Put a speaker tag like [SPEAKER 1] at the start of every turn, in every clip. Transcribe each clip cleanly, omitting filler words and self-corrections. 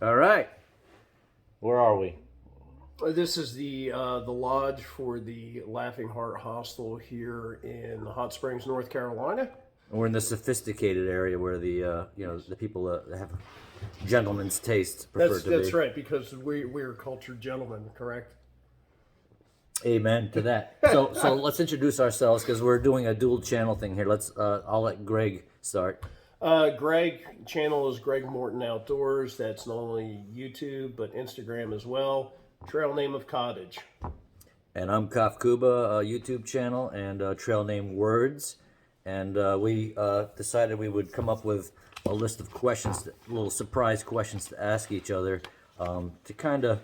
[SPEAKER 1] All right. Where are we?
[SPEAKER 2] This is the lodge for the Laughing Heart Hostel here in Hot Springs, North Carolina.
[SPEAKER 1] We're in the sophisticated area where the people that have gentleman's tastes prefer to be.
[SPEAKER 2] That's right, because we're cultured gentlemen, correct?
[SPEAKER 1] Amen to that. So let's introduce ourselves because we're doing a dual channel thing here. I'll let Greg start.
[SPEAKER 2] Greg channel is Greg Morton Outdoors. That's not only YouTube but Instagram as well. Trail name of Cottage.
[SPEAKER 1] And I'm Kaf Kuba, YouTube channel, and Trail Name Words. And we decided we would come up with a list of questions, little surprise questions to ask each other to kind of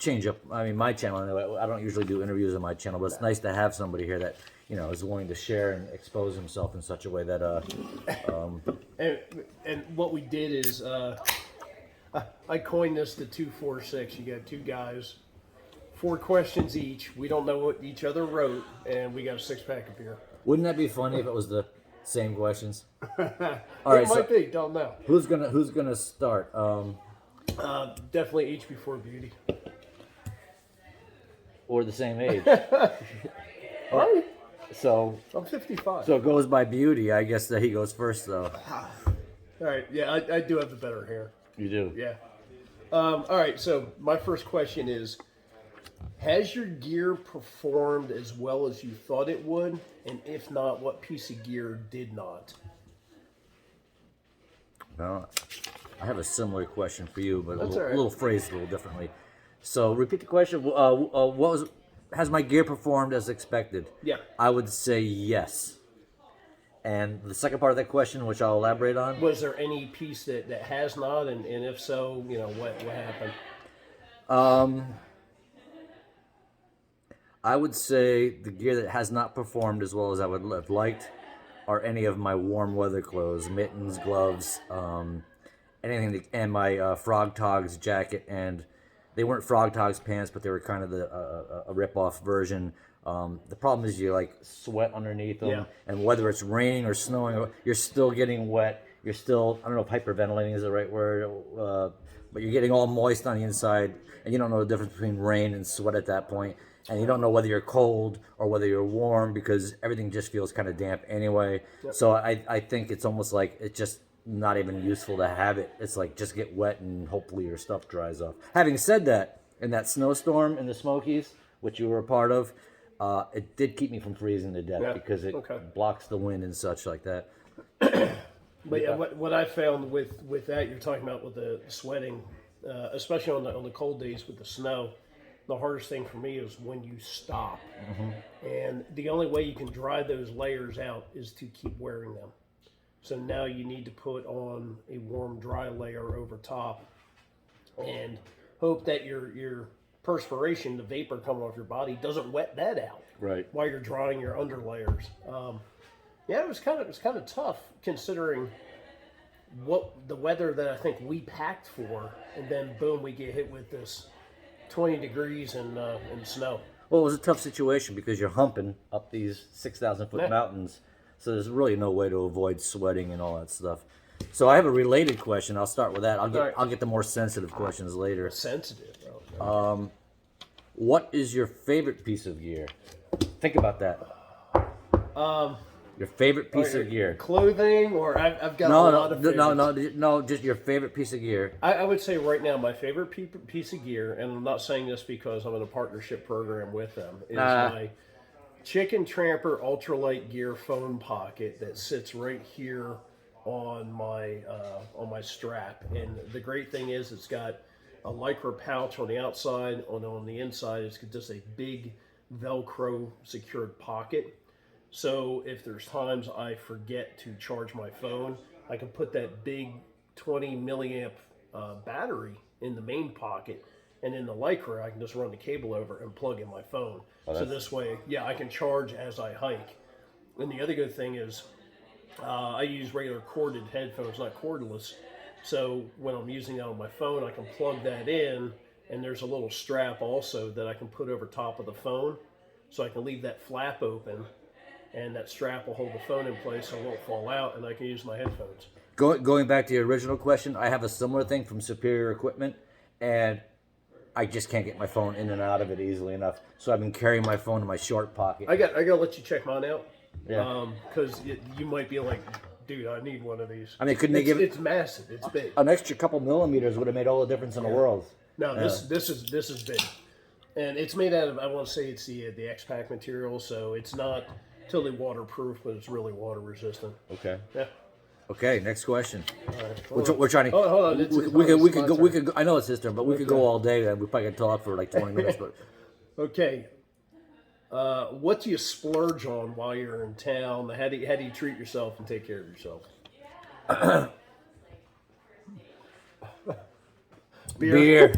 [SPEAKER 1] change up. I mean, my channel, I don't usually do interviews on my channel, but it's nice to have somebody here that, is willing to share and expose himself in such a way that...
[SPEAKER 2] And what we did is, I coined this the 246. You got two guys, 4 questions each. We don't know what each other wrote, and we got a 6-pack of beer.
[SPEAKER 1] Wouldn't that be funny if it was the same questions? All
[SPEAKER 2] right, it might be. Don't know.
[SPEAKER 1] Who's gonna start?
[SPEAKER 2] Definitely H before beauty.
[SPEAKER 1] Or the same age.
[SPEAKER 2] Right.
[SPEAKER 1] So
[SPEAKER 2] I'm 55.
[SPEAKER 1] So it goes by beauty. I guess that he goes first, though.
[SPEAKER 2] All right. Yeah, I do have the better hair.
[SPEAKER 1] You do.
[SPEAKER 2] Yeah. All right. So my first question is: has your gear performed as well as you thought it would? And if not, what piece of gear did not?
[SPEAKER 1] Well, I have a similar question for you, but a
[SPEAKER 2] right.
[SPEAKER 1] little phrased a little differently. So repeat the question. Has my gear performed as expected?
[SPEAKER 2] Yeah.
[SPEAKER 1] I would say yes. And the second part of that question, which I'll elaborate on.
[SPEAKER 2] Was there any piece that has not? And if so, what happened?
[SPEAKER 1] I would say the gear that has not performed as well as I would have liked are any of my warm weather clothes, mittens, gloves, anything, and my Frog Togs jacket. And they weren't Frog Togs pants, but they were kind of a rip-off version. The problem is you sweat underneath them, and whether it's raining or snowing, you're still getting wet. You're still, I don't know if hyperventilating is the right word, but you're getting all moist on the inside, and you don't know the difference between rain and sweat at that point. And you don't know whether you're cold or whether you're warm because everything just feels kind of damp anyway. Yep. So I think it's almost like it's just not even useful to have it. It's like just get wet and hopefully your stuff dries off. Having said that, in that snowstorm in the Smokies, which you were a part of, it did keep me from freezing to death because it blocks the wind and such like that.
[SPEAKER 2] But yeah, what I found with that, you're talking about with the sweating, especially on the cold days with the snow. The hardest thing for me is when you stop. Mm-hmm. And the only way you can dry those layers out is to keep wearing them. So now you need to put on a warm, dry layer over top and hope that your perspiration, the vapor coming off your body, doesn't wet that out.
[SPEAKER 1] Right.
[SPEAKER 2] While you're drying your under layers. Yeah, it was kind of tough considering what the weather that I think we packed for, and then boom, we get hit with this 20 degrees and snow.
[SPEAKER 1] Well, it was a tough situation because you're humping up these 6,000-foot mountains, so there's really no way to avoid sweating and all that stuff. So I have a related question. I'll start with that. I'll get the more sensitive questions later.
[SPEAKER 2] Sensitive.
[SPEAKER 1] Oh, what is your favorite piece of gear? Think about that. Your favorite piece of gear.
[SPEAKER 2] Clothing, or I've got a lot of favorites.
[SPEAKER 1] No, just your favorite piece of gear.
[SPEAKER 2] I would say right now my favorite piece of gear, and I'm not saying this because I'm in a partnership program with them, is my Chicken Tramper ultralight gear phone pocket that sits right here on my strap. And the great thing is it's got a Lycra pouch on the outside, on the inside it's just a big Velcro secured pocket. So if there's times I forget to charge my phone, I can put that big 20 milliamp battery in the main pocket, and in the Lycra I can just run the cable over and plug in my phone. So this way, I can charge as I hike. And the other good thing is I use regular corded headphones, not cordless. So when I'm using that on my phone, I can plug that in, and there's a little strap also that I can put over top of the phone. So I can leave that flap open, and that strap will hold the phone in place so it won't fall out, and I can use my headphones.
[SPEAKER 1] Going back to your original question, I have a similar thing from Superior Equipment, and I just can't get my phone in and out of it easily enough. So I've been carrying my phone in my short pocket.
[SPEAKER 2] I gotta let you check mine out.
[SPEAKER 1] Yeah.
[SPEAKER 2] Because you might be like, dude, I need one of these.
[SPEAKER 1] I mean, couldn't they give it?
[SPEAKER 2] It's massive. It's big.
[SPEAKER 1] An extra couple millimeters would have made all the difference in the world.
[SPEAKER 2] No, this is big, and it's made out of, I want to say it's the X-Pack material, so it's not totally waterproof, but it's really water resistant.
[SPEAKER 1] Okay.
[SPEAKER 2] Yeah.
[SPEAKER 1] Okay. Next question.
[SPEAKER 2] All right,
[SPEAKER 1] We're trying to.
[SPEAKER 2] Hold on.
[SPEAKER 1] We could go. I know it's his turn, but we could go all day, and we probably could talk for like 20 minutes. But
[SPEAKER 2] Okay. What do you splurge on while you're in town? How do you treat yourself and take care of yourself?
[SPEAKER 1] Beer.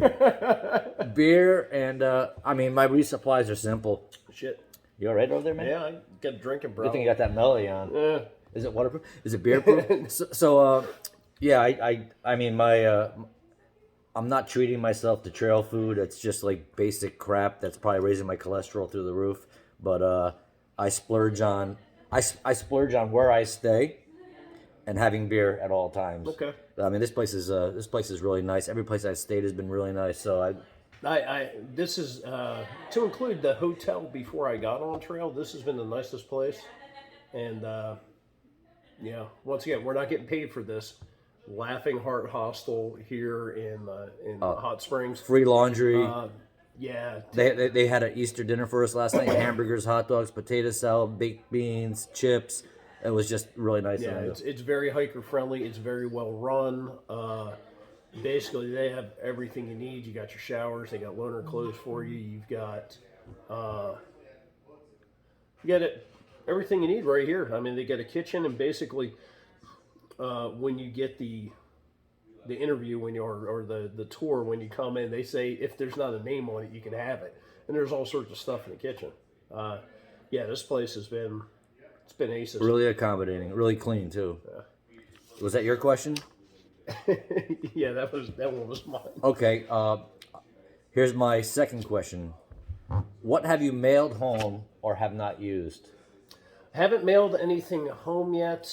[SPEAKER 1] Beer, and I mean, my resupplies are simple.
[SPEAKER 2] Shit.
[SPEAKER 1] You all right over there, man?
[SPEAKER 2] Yeah, I got a drinking
[SPEAKER 1] Good
[SPEAKER 2] problem.
[SPEAKER 1] thing you got that melody on.
[SPEAKER 2] Yeah.
[SPEAKER 1] Is it waterproof? Is it beer proof? Yeah, I mean, I'm not treating myself to trail food. It's just like basic crap that's probably raising my cholesterol through the roof. But I splurge on I splurge on where I stay and having beer at all times.
[SPEAKER 2] Okay.
[SPEAKER 1] I mean, this place is really nice. Every place I've stayed has been really nice. So
[SPEAKER 2] this is to include the hotel before I got on trail. This has been the nicest place, and yeah. Once again, we're not getting paid for this. Laughing Heart Hostel here in Hot Springs.
[SPEAKER 1] free laundry.
[SPEAKER 2] Yeah.
[SPEAKER 1] They had an Easter dinner for us last night. Hamburgers, hot dogs, potato salad, baked beans, chips. It was just really nice.
[SPEAKER 2] Yeah, it's very hiker friendly. It's very well run. Basically, they have everything you need. You got your showers. They got loaner clothes for you. You've got everything you need right here. I mean, they got a kitchen, and basically, when you get the interview or the tour, when you come in, they say if there's not a name on it, you can have it. And there's all sorts of stuff in the kitchen. Yeah, this place has been. It's been aces.
[SPEAKER 1] Really accommodating, really clean too. Yeah. Was that your question?
[SPEAKER 2] Yeah, that one was mine.
[SPEAKER 1] Okay, here's my second question. What have you mailed home or have not used?
[SPEAKER 2] Haven't mailed anything home yet.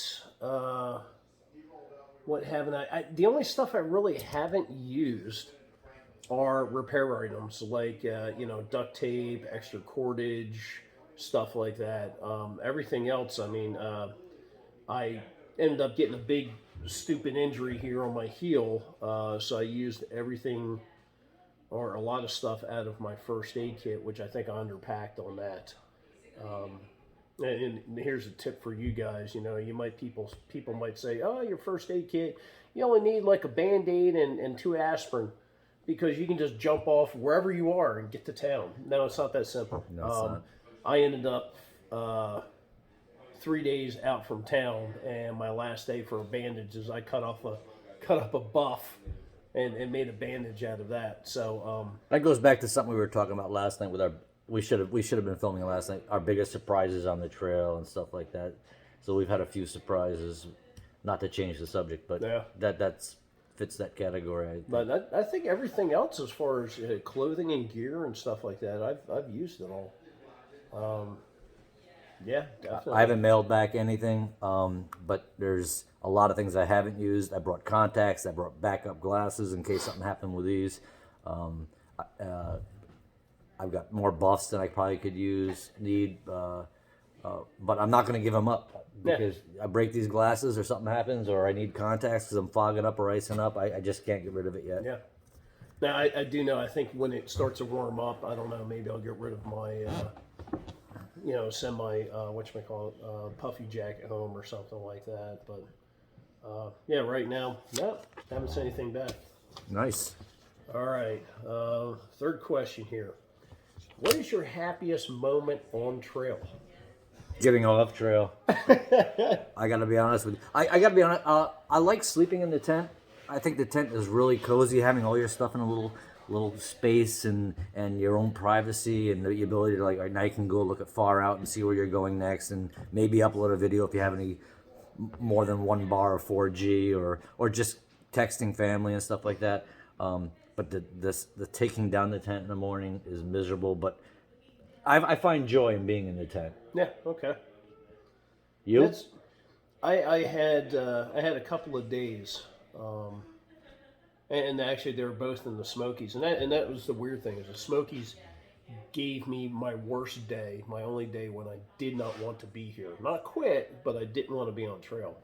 [SPEAKER 2] What haven't I? The only stuff I really haven't used are repair items like duct tape, extra cordage, stuff like that. Everything else, I mean, I ended up getting a big stupid injury here on my heel, so I used everything or a lot of stuff out of my first aid kit, which I think I underpacked on that. And here's a tip for you guys. You might people might say, "Oh, your first aid kit, you only need like a Band-Aid and 2 aspirin, because you can just jump off wherever you are and get to town." No, it's not that simple.
[SPEAKER 1] No, it's not.
[SPEAKER 2] I ended up 3 days out from town, and my last day for bandages, I cut up a buff and made a bandage out of that. So
[SPEAKER 1] that goes back to something we were talking about last night with our. We should have been filming last night. Our biggest surprises on the trail and stuff like that. So we've had a few surprises. Not to change the subject, but
[SPEAKER 2] yeah.
[SPEAKER 1] that's fits that category. I think.
[SPEAKER 2] But I think everything else, as far as clothing and gear and stuff like that, I've used it all. Yeah, definitely.
[SPEAKER 1] I haven't mailed back anything, but there's a lot of things I haven't used. I brought contacts. I brought backup glasses in case something happened with these. I've got more buffs than I probably could need, but I'm not going to give them up because I break these glasses or something happens, or I need contacts because I'm fogging up or icing up. I just can't get rid of it yet.
[SPEAKER 2] Yeah. Now, I do know, I think when it starts to warm up, I don't know, maybe I'll get rid of my, send my, puffy jacket home or something like that. But, yeah, right now, no, haven't sent anything back.
[SPEAKER 1] Nice.
[SPEAKER 2] All right. Third question here. What is your happiest moment on trail?
[SPEAKER 1] Getting off trail. I got to be honest with you. I got to be honest. I like sleeping in the tent. I think the tent is really cozy, having all your stuff in a little space and your own privacy and the ability to, like, at night you can go look at far out and see where you're going next and maybe upload a video if you have any more than 1 bar of 4G or just texting family and stuff like that. But the taking down the tent in the morning is miserable. But I find joy in being in the tent.
[SPEAKER 2] Yeah. Okay.
[SPEAKER 1] You?
[SPEAKER 2] I had a couple of days, and actually they were both in the Smokies, and that was the weird thing is the Smokies gave me my worst day, my only day when I did not want to be here. Not quit, but I didn't want to be on trail.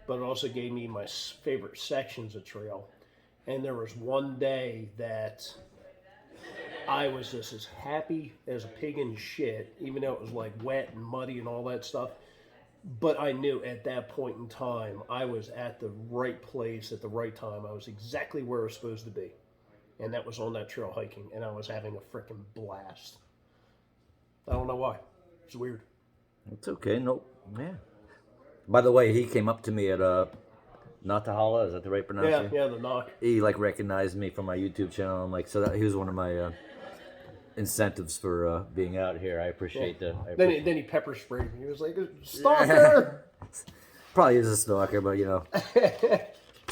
[SPEAKER 2] But it also gave me my favorite sections of trail. And there was one day that I was just as happy as a pig in shit, even though it was like wet and muddy and all that stuff. But I knew at that point in time, I was at the right place at the right time. I was exactly where I was supposed to be. And that was on that trail hiking. And I was having a freaking blast. I don't know why. It's weird.
[SPEAKER 1] It's okay. Nope. Yeah. By the way, he came up to me at Natahala. Is that the right pronunciation?
[SPEAKER 2] Yeah, the knock.
[SPEAKER 1] He like recognized me from my YouTube channel. I'm like, so that he was one of my incentives for being out here. I appreciate that.
[SPEAKER 2] Then he pepper sprayed me. He was like, "Stalker."
[SPEAKER 1] Probably is a stalker, but you know.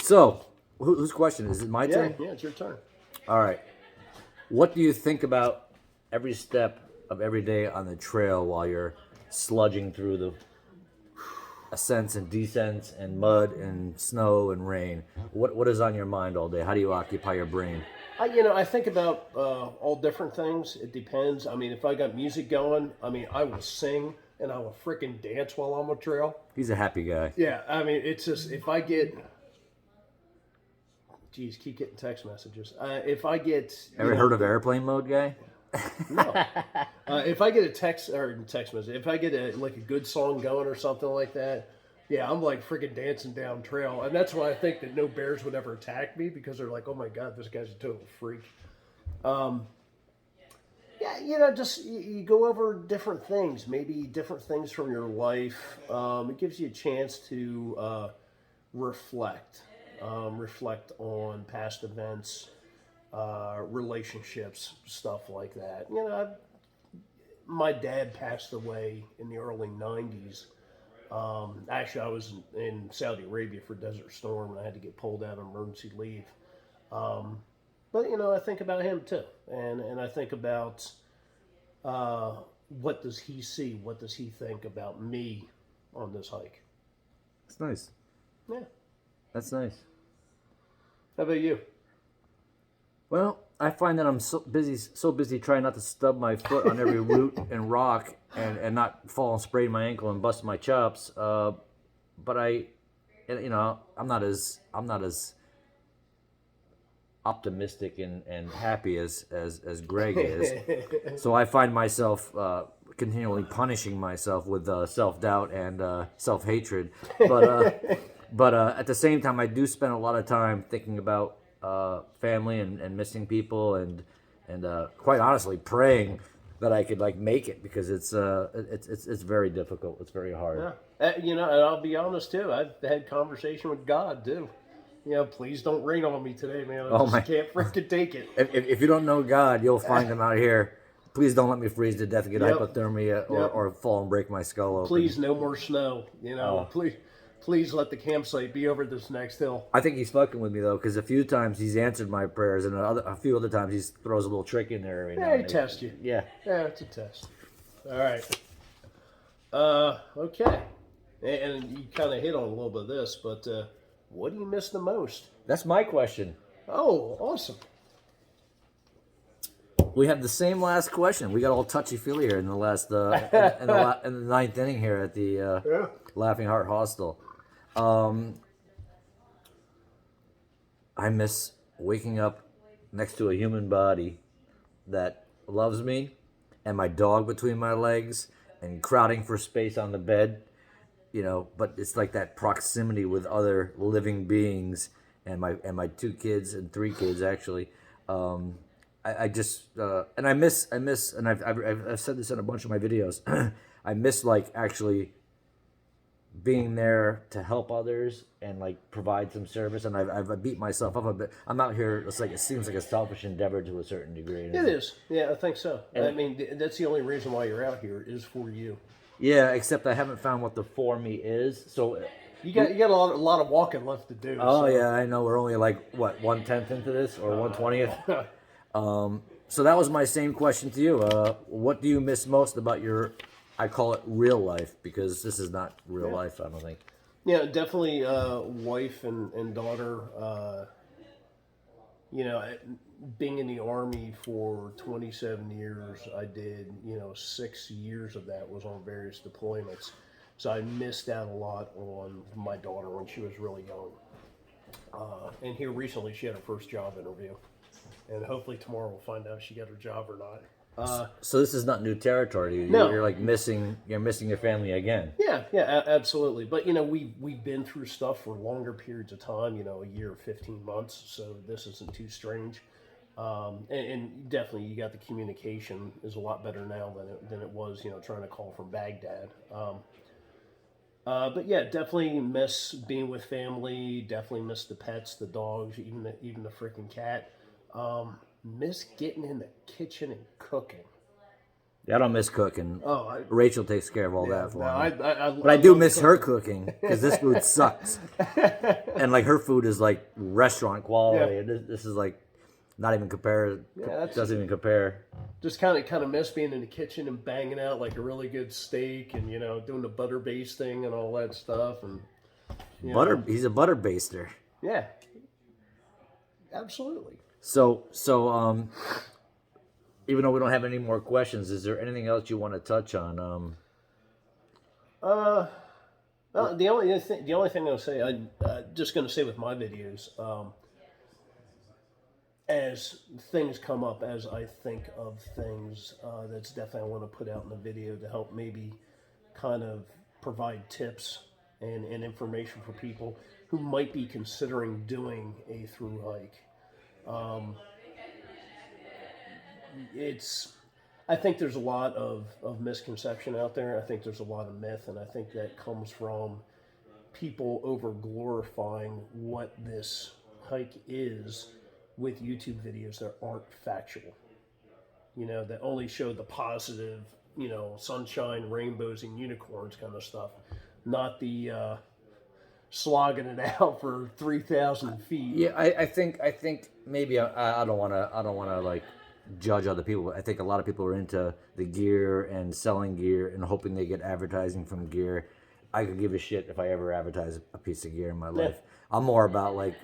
[SPEAKER 1] So, whose question is it? My turn.
[SPEAKER 2] Yeah, it's your turn.
[SPEAKER 1] All right. What do you think about every step of every day on the trail while you're sludging through the ascents and descents and mud and snow and rain? What is on your mind all day? How do you occupy your brain?
[SPEAKER 2] I think about all different things. It depends. I mean, if I got music going, I will sing and I will freaking dance while I'm on trail.
[SPEAKER 1] He's a happy guy.
[SPEAKER 2] Yeah, I mean, it's just if I get. Geez, keep getting text messages. If I get...
[SPEAKER 1] Ever heard of airplane mode, guy?
[SPEAKER 2] No. If I get a text message, if I get a good song going or something like that, yeah, I'm like freaking dancing down trail. And that's why I think that no bears would ever attack me because they're like, oh my God, this guy's a total freak. Yeah, just you go over different things, maybe different things from your life. It gives you a chance to reflect. Reflect on past events, relationships, stuff like that. My dad passed away in the early 90s. Actually, I was in Saudi Arabia for Desert Storm, and I had to get pulled out on emergency leave. But, I think about him, too. And I think about what does he see? What does he think about me on this hike?
[SPEAKER 1] That's nice.
[SPEAKER 2] Yeah.
[SPEAKER 1] That's nice.
[SPEAKER 2] How about you?
[SPEAKER 1] Well, I find that I'm so busy trying not to stub my foot on every root and rock and not fall and sprain my ankle and bust my chops. But I'm not as optimistic and happy as Greg is. So I find myself continually punishing myself with self-doubt and self-hatred. But at the same time, I do spend a lot of time thinking about family and missing people and quite honestly praying that I could make it because it's very difficult. It's very hard.
[SPEAKER 2] Yeah. And I'll be honest too. I've had conversation with God too. Please don't rain on me today, man. I can't freaking take it.
[SPEAKER 1] If you don't know God, you'll find him out here. Please don't let me freeze to death and get hypothermia or fall and break my skull open.
[SPEAKER 2] Please, no more snow. Please let the campsite be over this next hill.
[SPEAKER 1] I think he's fucking with me, though, because a few times he's answered my prayers, and a few other times he throws a little trick in there.
[SPEAKER 2] He tests you.
[SPEAKER 1] Yeah.
[SPEAKER 2] Yeah, it's a test. All right. Okay. And you kind of hit on a little bit of this, but what do you miss the most?
[SPEAKER 1] That's my question.
[SPEAKER 2] Oh, awesome.
[SPEAKER 1] We have the same last question. We got all touchy-feely here in the last in the ninth inning here at the Laughing Heart Hostel. I miss waking up next to a human body that loves me and my dog between my legs and crowding for space on the bed, but it's like that proximity with other living beings and my 2 kids and 3 kids actually. I just and I miss and I've said this in a bunch of my videos. I miss actually being there to help others and provide some service, and I've beat myself up a bit. I'm out here. It seems like a selfish endeavor to a certain degree.
[SPEAKER 2] It is. Yeah, I think so. That's the only reason why you're out here is for you.
[SPEAKER 1] Yeah, except I haven't found what the for me is. So
[SPEAKER 2] you got a lot of walking left to do.
[SPEAKER 1] Oh yeah, I know. We're only 1/10 into this or 1/20th. So that was my same question to you. What do you miss most about your, I call it real life, because this is not real life, I don't think.
[SPEAKER 2] Yeah, definitely wife and daughter. You know, being in the Army for 27 years, I did, 6 years of that was on various deployments. So I missed out a lot on my daughter when she was really young. And here recently, she had her first job interview. And hopefully tomorrow we'll find out if she got her job or not.
[SPEAKER 1] So this is not new territory.
[SPEAKER 2] No.
[SPEAKER 1] You're like missing your family again.
[SPEAKER 2] Yeah, absolutely. But we've been through stuff for longer periods of time. A year, 15 months. So this isn't too strange. And definitely, you got the communication is a lot better now than it was. Trying to call from Baghdad. But yeah, definitely miss being with family. Definitely miss the pets, the dogs, even the freaking cat. Miss getting in the kitchen and cooking.
[SPEAKER 1] Yeah, I don't miss cooking.
[SPEAKER 2] Oh,
[SPEAKER 1] Rachel takes care of all that for me. But I
[SPEAKER 2] I
[SPEAKER 1] do
[SPEAKER 2] love
[SPEAKER 1] miss
[SPEAKER 2] cooking.
[SPEAKER 1] her cooking because this food sucks. And like her food is like restaurant quality.
[SPEAKER 2] Yeah.
[SPEAKER 1] This is like not even compared.
[SPEAKER 2] Yeah,
[SPEAKER 1] Doesn't even compare.
[SPEAKER 2] Just kind of miss being in the kitchen and banging out like a really good steak and doing the butter basting and all that stuff and
[SPEAKER 1] Butter. He's a butter baster.
[SPEAKER 2] Yeah, absolutely.
[SPEAKER 1] So even though we don't have any more questions, is there anything else you want to touch on?
[SPEAKER 2] Well, the only thing I'll say, I'm just going to say with my videos, as things come up, as I think of things, that's definitely I want to put out in the video to help maybe kind of provide tips and information for people who might be considering doing a through hike. I think there's a lot of misconception out there. I think there's a lot of myth, and I think that comes from people over glorifying what this hike is with YouTube videos that aren't factual. That only show the positive, sunshine, rainbows, and unicorns kind of stuff, not the slogging it out for 3,000 feet.
[SPEAKER 1] Yeah, I think maybe I don't want to like judge other people. I think a lot of people are into the gear and selling gear and hoping they get advertising from gear. I could give a shit if I ever advertise a piece of gear in my life. I'm more about like,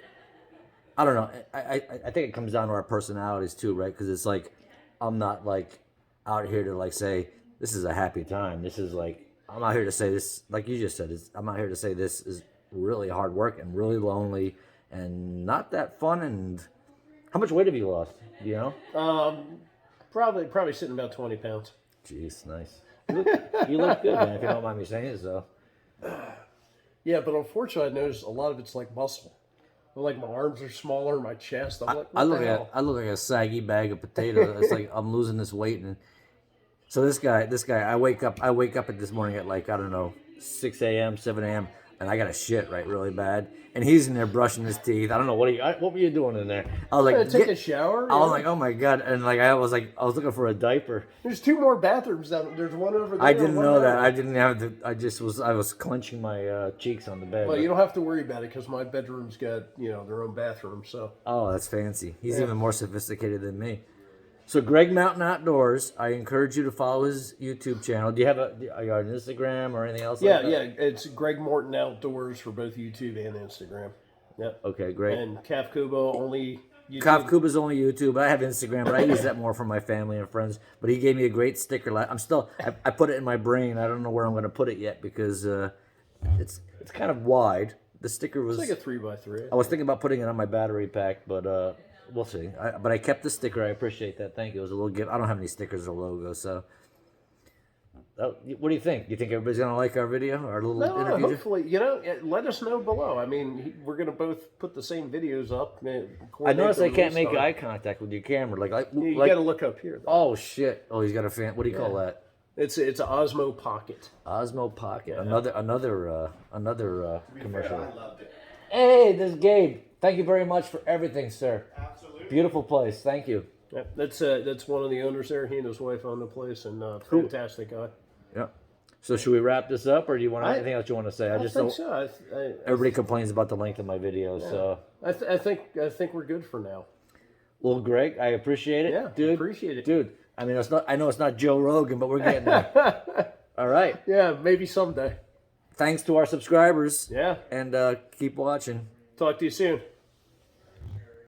[SPEAKER 1] I don't know. I think it comes down to our personalities too, right? Because it's like, I'm not like out here to like say this is a happy time. This is like, I'm out here to say this, like you just said. I'm out here to say this is really hard work and really lonely and not that fun. And how much weight have you lost? Do you know?
[SPEAKER 2] Probably sitting about 20 pounds.
[SPEAKER 1] Jeez, nice. You look good, man. If you don't mind me saying it, so.
[SPEAKER 2] Yeah, but unfortunately, I noticed a lot of it's like muscle. Like my arms are smaller, my chest. I'm like,
[SPEAKER 1] I
[SPEAKER 2] what the hell?
[SPEAKER 1] look like a saggy bag of potatoes. It's like I'm losing this weight, and so this guy. I wake up at this morning at like, I don't know, 6 a.m., 7 a.m. and I got a shit right really bad. And he's in there brushing his teeth. I don't know what were you doing in there? I was like,
[SPEAKER 2] take a shower.
[SPEAKER 1] I was like, oh my god, and like I was looking for a diaper.
[SPEAKER 2] There's 2 more bathrooms down. There's one over there.
[SPEAKER 1] I didn't know that. I didn't have the. I was clenching my cheeks on the bed.
[SPEAKER 2] Well, you don't have to worry about it because my bedroom's got their own bathroom. So.
[SPEAKER 1] Oh, that's fancy. He's even more sophisticated than me. So Greg Mountain Outdoors, I encourage you to follow his YouTube channel. Do you have are you on Instagram or anything else?
[SPEAKER 2] Yeah, it's Greg Morton Outdoors for both YouTube and Instagram. Yep.
[SPEAKER 1] Okay, great.
[SPEAKER 2] And Calf Kuba only YouTube.
[SPEAKER 1] Calf Kuba's only YouTube. I have Instagram, but I use that more for my family and friends. But he gave me a great sticker. I put it in my brain. I don't know where I'm going to put it yet because it's kind of wide. The sticker was
[SPEAKER 2] It's like a 3x3.
[SPEAKER 1] I was thinking about putting it on my battery pack, but we'll see. But I kept the sticker. I appreciate that. Thank you. It was a little gift. I don't have any stickers or logos, so. What do you think? Do you think everybody's going to like our video? Our little interview?
[SPEAKER 2] Hopefully. Let us know below. I mean, we're going to both put the same videos up.
[SPEAKER 1] I noticed I can't make eye contact with your camera.
[SPEAKER 2] You got to look up here, though.
[SPEAKER 1] Oh, shit. Oh, he's got a fan. What do you call that?
[SPEAKER 2] It's an Osmo Pocket.
[SPEAKER 1] Osmo Pocket. Yeah. Another commercial.
[SPEAKER 3] I loved it.
[SPEAKER 1] Hey, this is Gabe. Thank you very much for everything, sir.
[SPEAKER 3] Absolutely.
[SPEAKER 1] Beautiful place. Thank you.
[SPEAKER 2] Yep, that's one of the owners there. He and his wife own the place, and fantastic guy.
[SPEAKER 1] Yeah. So should we wrap this up, or do you want anything else you want to say?
[SPEAKER 2] I think so.
[SPEAKER 1] Everybody complains about the length of my videos, so
[SPEAKER 2] I think we're good for now.
[SPEAKER 1] Well, Greg, I appreciate it.
[SPEAKER 2] Yeah,
[SPEAKER 1] dude.
[SPEAKER 2] Appreciate it,
[SPEAKER 1] dude. I mean, I know it's not Joe Rogan, but we're getting there. All right.
[SPEAKER 2] Yeah, maybe someday.
[SPEAKER 1] thanks to our subscribers.
[SPEAKER 2] Yeah.
[SPEAKER 1] And keep watching.
[SPEAKER 2] Talk to you soon.